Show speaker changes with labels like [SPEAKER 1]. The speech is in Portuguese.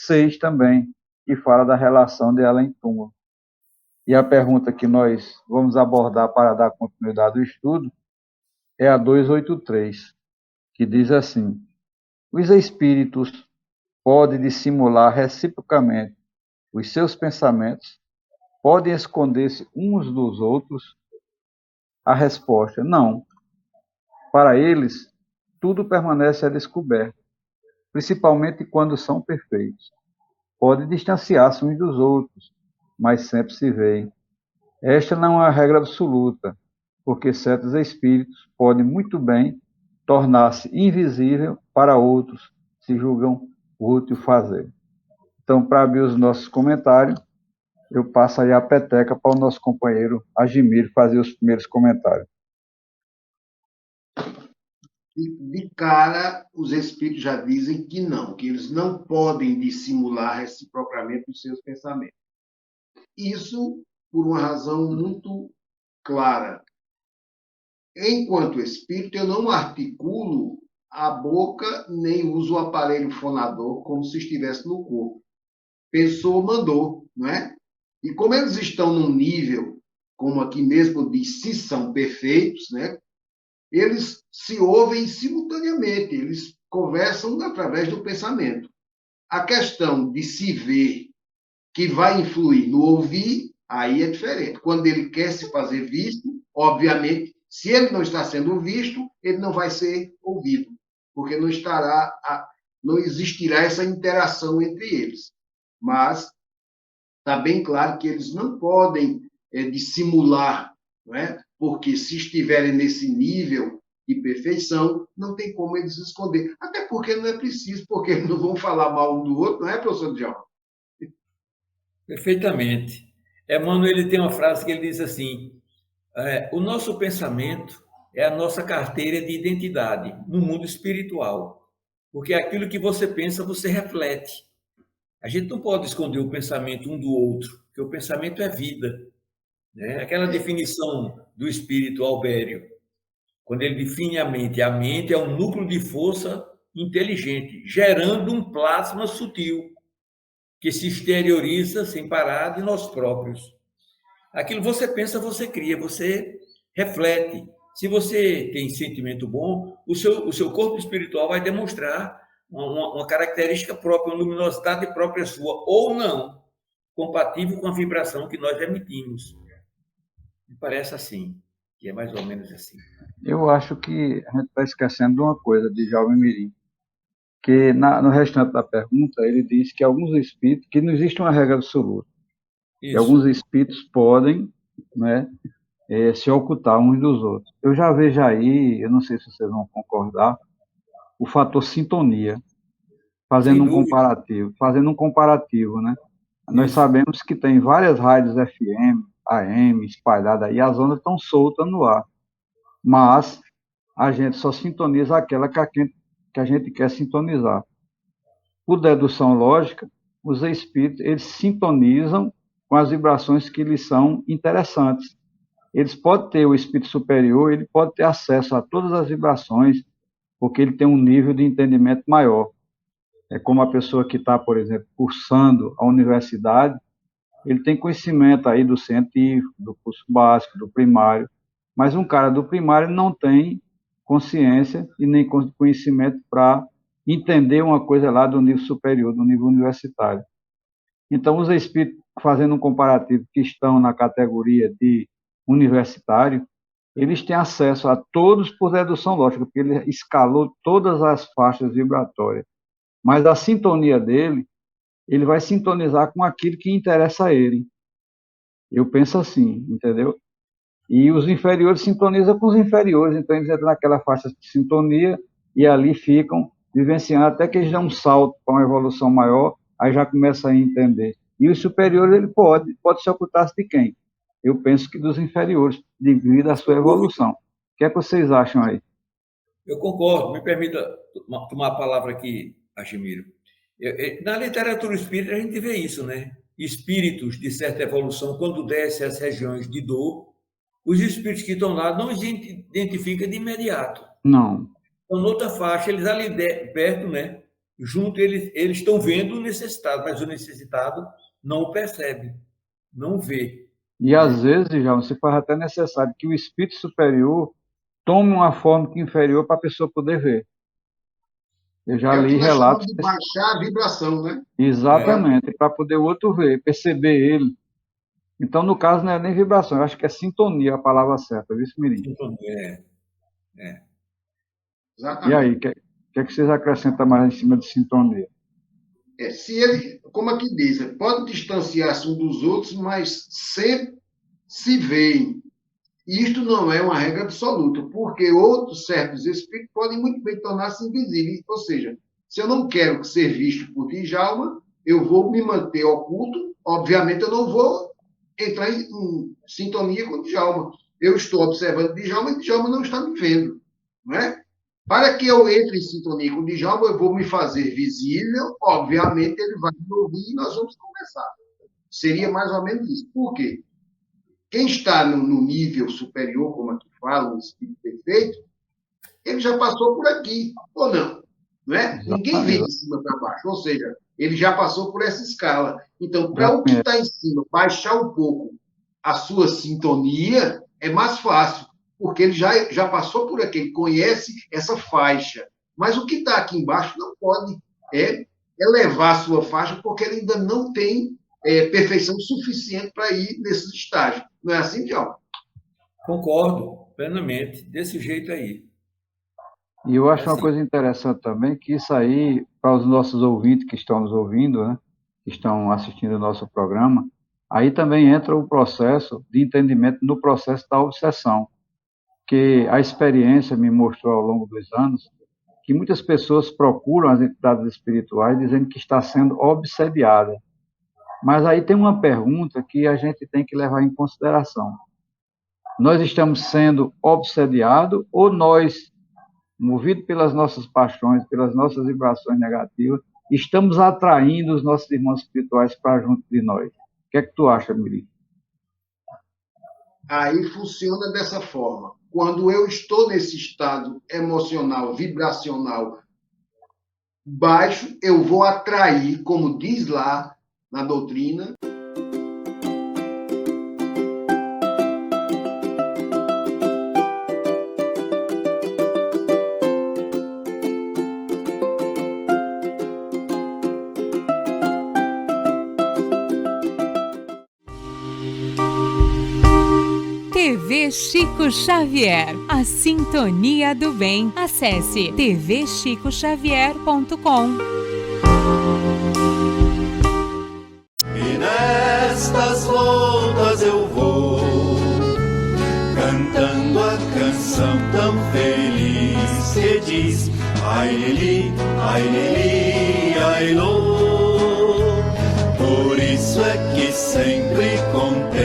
[SPEAKER 1] Seis também, que fala da relação de além-túmulo. E a pergunta que nós vamos abordar para dar continuidade ao estudo é a 283, que diz assim: os espíritos podem dissimular reciprocamente os seus pensamentos, podem esconder-se uns dos outros? A resposta: não. Para eles, tudo permanece a descoberto, principalmente quando são perfeitos. Podem distanciar-se uns dos outros, mas sempre se veem. Esta não é uma regra absoluta, porque certos espíritos podem muito bem tornar-se invisível para outros, se julgam útil fazer. Então, para abrir os nossos comentários, eu passo aí a peteca para o nosso companheiro Agimir fazer os primeiros comentários.
[SPEAKER 2] De cara, os espíritos já dizem que não, que eles não podem dissimular reciprocamente os seus pensamentos. Isso por uma razão muito clara. Enquanto espírito, eu não articulo a boca nem uso o aparelho fonador como se estivesse no corpo. Pensou, mandou, não é? E como eles estão num nível, como aqui mesmo diz, se são perfeitos, né? Eles se ouvem simultaneamente, eles conversam através do pensamento. A questão de se ver, que vai influir no ouvir, aí é diferente. Quando ele quer se fazer visto, obviamente, se ele não está sendo visto, ele não vai ser ouvido, porque não existirá essa interação entre eles. Mas está bem claro que eles não podem dissimular, não é? Porque se estiverem nesse nível de perfeição, não tem como eles esconder. Até porque não é preciso, porque eles não vão falar mal um do outro, não é, professor Djalma?
[SPEAKER 3] Perfeitamente. Emmanuel ele tem uma frase que ele diz assim: o nosso pensamento é a nossa carteira de identidade no mundo espiritual, porque aquilo que você pensa, você reflete. A gente não pode esconder o pensamento um do outro, porque o pensamento é vida, né? Aquela definição do espírito Albério, quando ele define a mente é um núcleo de força inteligente, gerando um plasma sutil, que se exterioriza sem parar de nós próprios. Aquilo você pensa, você cria, você reflete. Se você tem sentimento bom, o seu corpo espiritual vai demonstrar uma característica própria, uma luminosidade própria sua, ou não, compatível com a vibração que nós emitimos. Me parece assim, que é mais ou menos assim.
[SPEAKER 1] Eu acho que a gente está esquecendo de uma coisa de Djalma Mirim, que no restante da pergunta ele diz que alguns espíritos, que não existe uma regra absoluta,
[SPEAKER 3] Isso.
[SPEAKER 1] que alguns espíritos podem, né, se ocultar uns dos outros. Eu já vejo aí, eu não sei se vocês vão concordar, o fator sintonia, fazendo um comparativo, né? Nós sabemos que tem várias rádios FM, AM espalhadas aí, as ondas estão soltas no ar, mas a gente só sintoniza aquela que a gente quer sintonizar. Por dedução lógica, os espíritos eles sintonizam com as vibrações que lhes são interessantes. Eles podem ter o espírito superior, ele pode ter acesso a todas as vibrações, porque ele tem um nível de entendimento maior. É como a pessoa que está, por exemplo, cursando a universidade, ele tem conhecimento aí do científico, do curso básico, do primário, mas um cara do primário não tem consciência e nem conhecimento para entender uma coisa lá do nível superior, do nível universitário. Então, os espíritos, fazendo um comparativo, que estão na categoria de universitário, eles têm acesso a todos por dedução lógica, porque ele escalou todas as faixas vibratórias. Mas a sintonia dele, ele vai sintonizar com aquilo que interessa a ele. Eu penso assim, entendeu? E os inferiores sintonizam com os inferiores, então eles entram naquela faixa de sintonia e ali ficam vivenciando até que eles dão um salto para uma evolução maior, aí já começa a entender. E os superiores, ele pode se ocultar de quem? Eu penso que dos inferiores, devido à sua evolução. O que é que vocês acham aí?
[SPEAKER 3] Eu concordo. Me permita tomar a palavra aqui Argemiro. Na literatura espírita a gente vê isso, né? Espíritos de certa evolução, quando descem às regiões de dor, os espíritos que estão lá não os identificam de imediato.
[SPEAKER 1] Não.
[SPEAKER 3] Então, noutra faixa, eles ali perto, né? Junto, eles estão vendo o necessitado, mas o necessitado não o percebe, não vê.
[SPEAKER 1] E às vezes, já se faz até necessário que o espírito superior tome uma forma inferior para a pessoa poder ver. Eu já li relatos.
[SPEAKER 2] De baixar a vibração, né?
[SPEAKER 1] Exatamente, para poder o outro ver, perceber ele. Então, no caso, não é nem vibração, eu acho que é sintonia a palavra certa, viu, Mirim?
[SPEAKER 3] Sintonia,
[SPEAKER 1] E aí, o que é que vocês acrescentam mais em cima de sintonia?
[SPEAKER 2] Se ele, como aqui diz, pode distanciar-se um dos outros, mas sempre se veem. Isto não é uma regra absoluta, porque outros certos espíritos podem muito bem tornar-se invisíveis. Ou seja, se eu não quero ser visto por Djalma, eu vou me manter oculto. Obviamente, eu não vou entrar em sintonia com Djalma. Eu estou observando Djalma e Djalma não está me vendo. Não é? Para que eu entre em sintonia com Djalma, eu vou me fazer visível. Obviamente, ele vai me ouvir e nós vamos conversar. Seria mais ou menos isso. Por quê? Quem está no nível superior, como aqui fala, o espírito perfeito, ele já passou por aqui, ou não? Não é? Ninguém vem de cima para baixo, ou seja, ele já passou por essa escala. Então, para o que está em cima baixar um pouco a sua sintonia, é mais fácil, porque ele já passou por aqui, ele conhece essa faixa. Mas o que está aqui embaixo não pode elevar a sua faixa, porque ele ainda não tem perfeição suficiente para ir nesses estágios. Não é assim, Djalma?
[SPEAKER 3] Concordo plenamente, desse jeito aí.
[SPEAKER 1] E eu acho uma coisa interessante também, que isso aí, para os nossos ouvintes que estão nos ouvindo, né, que estão assistindo o nosso programa, aí também entra o processo de entendimento no processo da obsessão, que a experiência me mostrou ao longo dos anos que muitas pessoas procuram as entidades espirituais dizendo que está sendo obsediada. Mas aí tem uma pergunta que a gente tem que levar em consideração. Nós estamos sendo obsediados ou nós, movidos pelas nossas paixões, pelas nossas vibrações negativas, estamos atraindo os nossos irmãos espirituais para junto de nós? O que é que tu acha, Mirim?
[SPEAKER 2] Aí funciona dessa forma. Quando eu estou nesse estado emocional, vibracional baixo, eu vou atrair, como diz lá na doutrina,
[SPEAKER 4] TV Chico Xavier, a sintonia do bem. Acesse tvchicoxavier.com.
[SPEAKER 5] E nestas voltas eu vou cantando a canção tão feliz que diz: ai Lili, ai Lô. Por isso é que sempre contente